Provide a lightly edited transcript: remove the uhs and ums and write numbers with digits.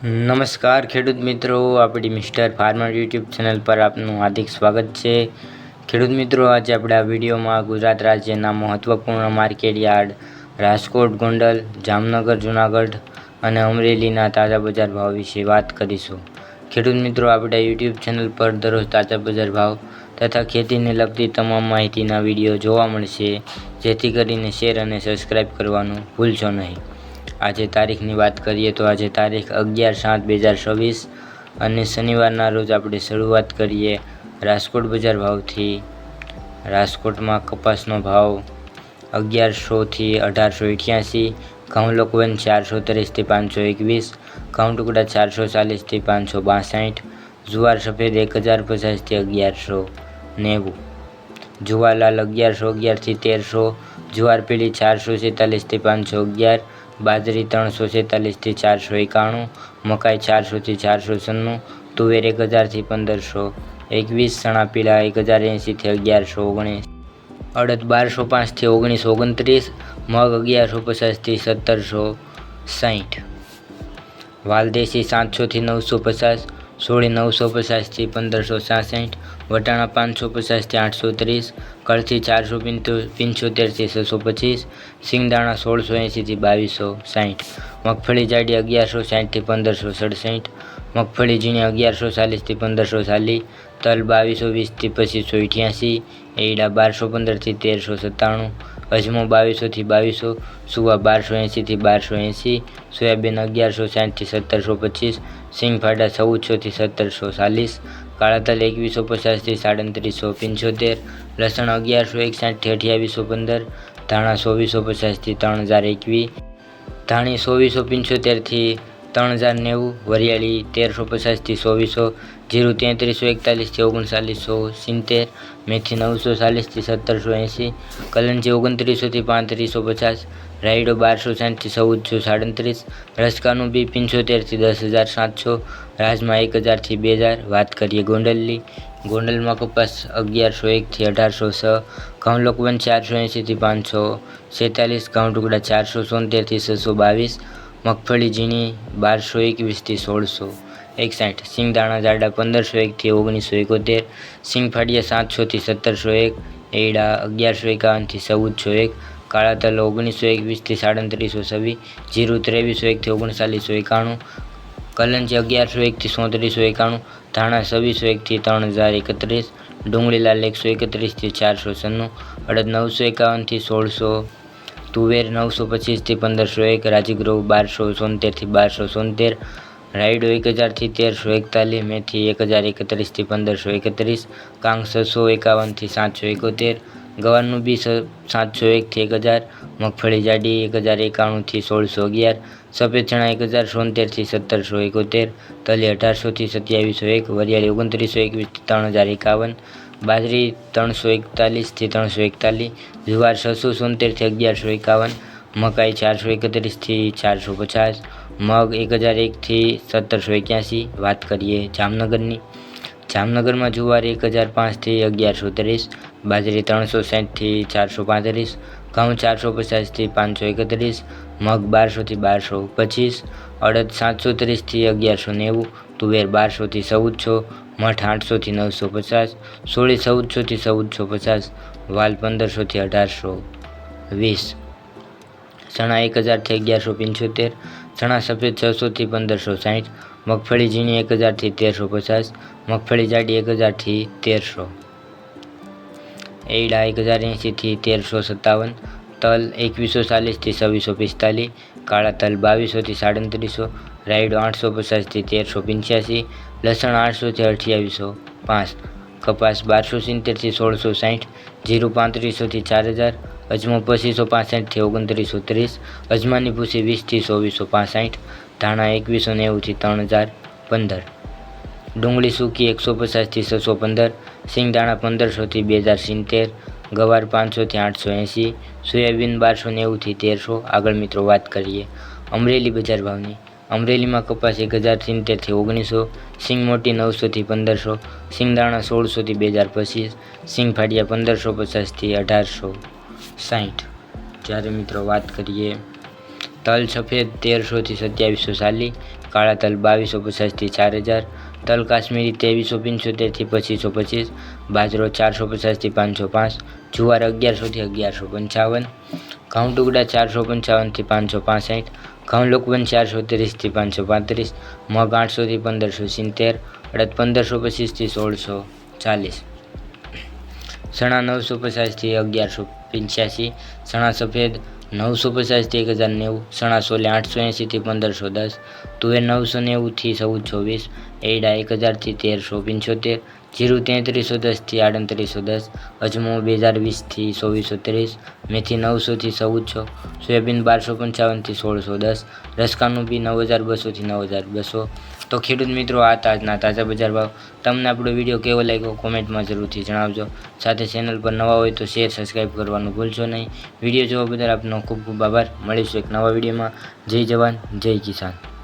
નમસ્કાર ખેડૂત મિત્રો, આપણી મિસ્ટર ફાર્મર યુટ્યુબ ચેનલ પર આપનું હાર્દિક સ્વાગત છે। ખેડૂત મિત્રો, આજે આપણે આ વિડીયોમાં ગુજરાત રાજ્યના મહત્વપૂર્ણ માર્કેટ યાર્ડ રાજકોટ, ગોંડલ, જામનગર, જૂનાગઢ અને અમરેલીના તાજા બજાર ભાવ વિશે વાત કરીશું। ખેડૂત મિત્રો, આપણા યુટ્યુબ ચેનલ પર દરરોજ તાજા બજાર ભાવ તથા ખેતીને લગતી તમામ માહિતીના વિડીયો જોવા મળશે, જેથી કરીને શેર અને સબસ્ક્રાઇબ કરવાનું ભૂલશો નહીં। આજે તારીખની વાત કરીએ તો આજે તારીખ 11/7/2024 અને શનિવારના રોજ આપણે શરૂઆત કરીએ રાજકોટ બજાર ભાવથી। રાજકોટમાં કપાસનો ભાવ 1100 થી 1888, ઘઉં લોકવન 430 થી 521, ઘઉં ટુકડા 440 થી 562, જુવાર સફેદ 1050 થી 1190, જુવાર લાલ 1111 થી 1300, જુવાર પીળી 446 થી 511, બાજરી 346 થી 491, મકાઈ 400 થી 496, તુવેર 1000 થી 1521, ચણા પીળા 1080 થી 1119, અડદ 1205 થી 1929, મગ 1150 થી 1760, વાલ દેશી 700 થી 950, સોળી 950 થી 1566, વટાણા 550 થી 830, કળથી 475 થી 625, સિંગદાણા 1680 થી 2260, મગફળી જાડી 1160 થી 1567, મગફળી ઝીણી 1140 થી 1540, તલ 2220 થી 2588, એરડા 1215 થી 1397, અજમો 2200 થી 2200, સુવા 1280 થી 1280, સોયાબીન 1160 થી 1725, સિંગફાડા 1400 થી 1740, કાળા તલ 2150 થી 3775, લસણ 1161 થી 2815, ધાણા 2450 થી 3021, ધાણી 2475 થી 3090, વરિયાળી 1350 થી 2400, જીરું 3341 થી 3970, મેથી 940 થી 1780, કલંજી 2900 થી 3550, રાયડો 1260 થી 1437, રસકાનું બી 75 થી 10700, રાજમા 1000 થી 2000। વાત કરીએ ગોંડલની। ગોંડલમાં કપાસ 1101 થી 1806, ઘઉં લોકવન 480 થી 546, ઘઉં ટુકડા 473 થી 622, મગફળી ઝીણી 1221 થી 1661, સિંગદાણા જાડા 1501 થી 1971, સિંગફાડિયા 700 થી 1701, એરડા 1151 થી 1401, કાળા તલ 1921 થી 3726, જીરું 2301 થી 3991, કલંજી 1101 થી 3791, ધાણા 2601 થી 3031, ડુંગળી લાલ 131 થી 496, અડદ 951 થી 1600, તુવેર 925 થી 1501, રાજગૃહ 1273 થી 1273, રાયડો 1000 થી 1341, મેથી 1031 થી 1531, કાંગ 651 થી 771, ગવારનું બી 701 થી 1000, મગફળી જાડી 1091 થી 1611, સફેદ ચણા 1074 થી 1771, તલી 1800 થી 2701, વરિયાળી 2921 થી 3051, બાજરી 341 થી 341, જુવાર 676 થી 1151, મકાઈ 431 થી 450, મગ 1001 થી 1781। વાત કરીએ જામનગરની। જામનગરમાં જુવાર 1005 થી 1130, બાજરી 360 થી 435, ઘઉં 450 થી 531, મગ 1200 થી 1225, અડદ 730 થી 1190, તુવેર 1200 થી 1400, મઠ 800 થી 950, સોળી 1400 થી 1450, વાલ 1500 થી 1820, ચણા 1000 થી 1175, ચણા સફેદ 600 થી 1560, મગફળી ઝીણી 1000 થી 1350, મગફળી જાડી 1000 થી 1300, એરડા 1080 થી 1357, તલ 2140 થી 2645, કાળા તલ 2200 થી 3700, રાયડો 850 થી 1385, લસણ 800 થી 2805, કપાસ 1270 થી 1660, જીરું 3500 થી 4000, અજમો 2565 થી 2930, અજમાની ભૂસી 20 થી 2465, ધાણા 2190 થી 3015, ડુંગળી સૂકી 150 થી 615, સિંગદાણા 1500 થી 2070, ગવાર 500 થી 880, સોયાબીન 1290 થી 1300। આગળ મિત્રો વાત કરીએ અમરેલી બજાર ભાવની। અમરેલીમાં કપાસ 1070 થી 1900, સિંગ મોટી 900 થી 1500, સિંગદાણા 1600 થી 2025, સિંગફાડિયા 1550 થી 1860। જ્યારે મિત્રો વાત કરીએ તલ સફેદ 1300 થી 2740, કાળા તલ 2250થી 4000, તલ કાશ્મીરી 2375થી 2525, બાજરો 450થી 505, જુવાર 1100થી 1155, ઘઉં ટુકડા 455થી 565, ઘઉં લોકવન 430થી 535, મગ 800થી 1570, અડદ 1525થી 1640, ચણા 950થી 1185, ચણા સફેદ 950થી 1090, ચણા સોલે 880થી 1510, તુવેર 990થી 1420, એરડા 1000થી 1375, જીરું 3310થી 3810, અજમો 2020થી 2430, મેથી 900થી 1400, સોયાબીન 1255થી 1610, રસકાનું બી 9200થી 9200. તો ખેડૂત મિત્રો, આ આજના તાજા બજાર ભાવ. તમને આપણો વિડીયો કેવો લાગ્યો કોમેન્ટમાં જરૂરથી જણાવજો. સાથે ચેનલ પર નવા હોય તો શેર સબસ્ક્રાઈબ કરવાનું ભૂલશો નહીં. વિડીયો જોવા બદલ આપનો ખૂબ ખૂબ આભાર. મળીશું એક નવા વિડીયોમાં. જય જવાન જય કિસાન.